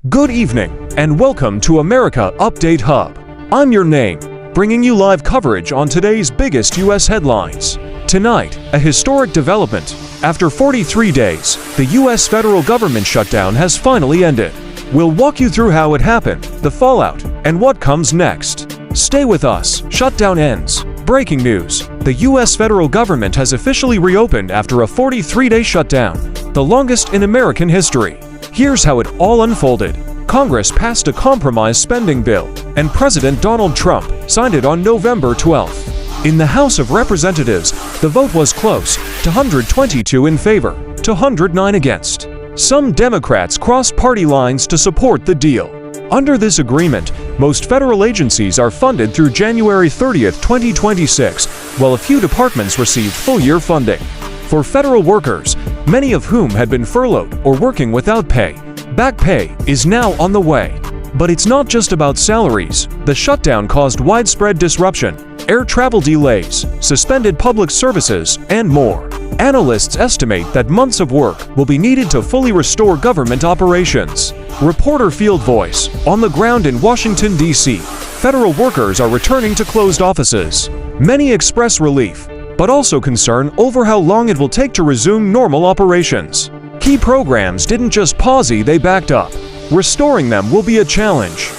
Good evening, and welcome to America Update Hub. I'm your name, bringing you live coverage on today's biggest U.S. headlines. Tonight, a historic development. After 43 days, the U.S. federal government shutdown has finally ended. We'll walk you through how it happened, the fallout, and what comes next. Stay with us. Shutdown ends. Breaking news. The U.S. federal government has officially reopened after a 43-day shutdown, the longest in American history. Here's how it all unfolded. Congress passed a compromise spending bill, and President Donald Trump signed it on November 12th. In the House of Representatives, the vote was close, to 122 in favor, to 109 against. Some Democrats crossed party lines to support the deal. Under this agreement, most federal agencies are funded through January 30th, 2026, while a few departments receive full-year funding. For federal workers, many of whom had been furloughed or working without pay, back pay is now on the way. But it's not just about salaries. The shutdown caused widespread disruption, air travel delays, suspended public services, and more. Analysts estimate that months of work will be needed to fully restore government operations. Reporter Field Voice, on the ground in Washington, D.C., federal workers are returning to closed offices. Many express relief, but also concern over how long it will take to resume normal operations. Key programs didn't just pause, they backed up. Restoring them will be a challenge.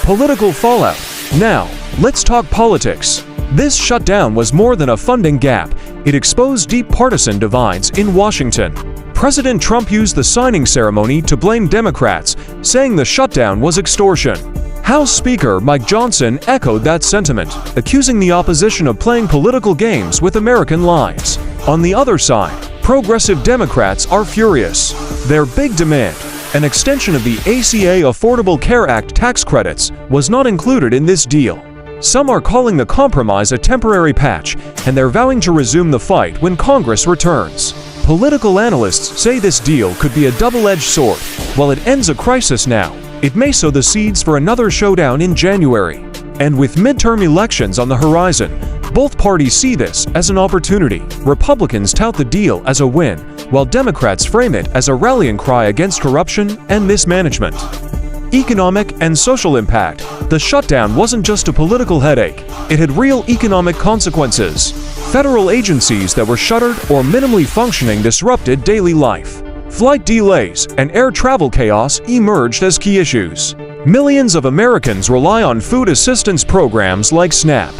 Political fallout. Now, let's talk politics. This shutdown was more than a funding gap. It exposed deep partisan divides in Washington. President Trump used the signing ceremony to blame Democrats, saying the shutdown was extortion. House Speaker Mike Johnson echoed that sentiment, accusing the opposition of playing political games with American lives. On the other side, progressive Democrats are furious. Their big demand, an extension of the ACA Affordable Care Act tax credits, was not included in this deal. Some are calling the compromise a temporary patch, and they're vowing to resume the fight when Congress returns. Political analysts say this deal could be a double-edged sword. While it ends a crisis now, it may sow the seeds for another showdown in January. And with midterm elections on the horizon, both parties see this as an opportunity. Republicans tout the deal as a win, while Democrats frame it as a rallying cry against corruption and mismanagement. Economic and social impact. The shutdown wasn't just a political headache, it had real economic consequences. Federal agencies that were shuttered or minimally functioning disrupted daily life. Flight delays and air travel chaos emerged as key issues. Millions of Americans rely on food assistance programs like SNAP.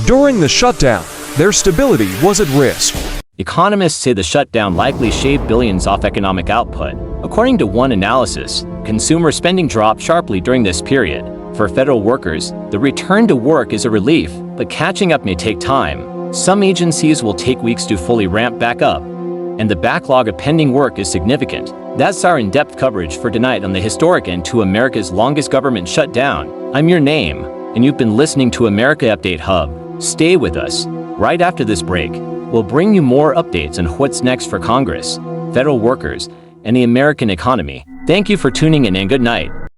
During the shutdown, their stability was at risk. Economists say the shutdown likely shaved billions off economic output. According to one analysis, consumer spending dropped sharply during this period. For federal workers, the return to work is a relief, but catching up may take time. Some agencies will take weeks to fully ramp back up, and the backlog of pending work is significant. That's our in-depth coverage for tonight on the historic end to America's longest government shutdown. I'm your name, and you've been listening to America Update Hub. Stay with us. Right after this break, we'll bring you more updates on what's next for Congress, federal workers, and the American economy. Thank you for tuning in and good night.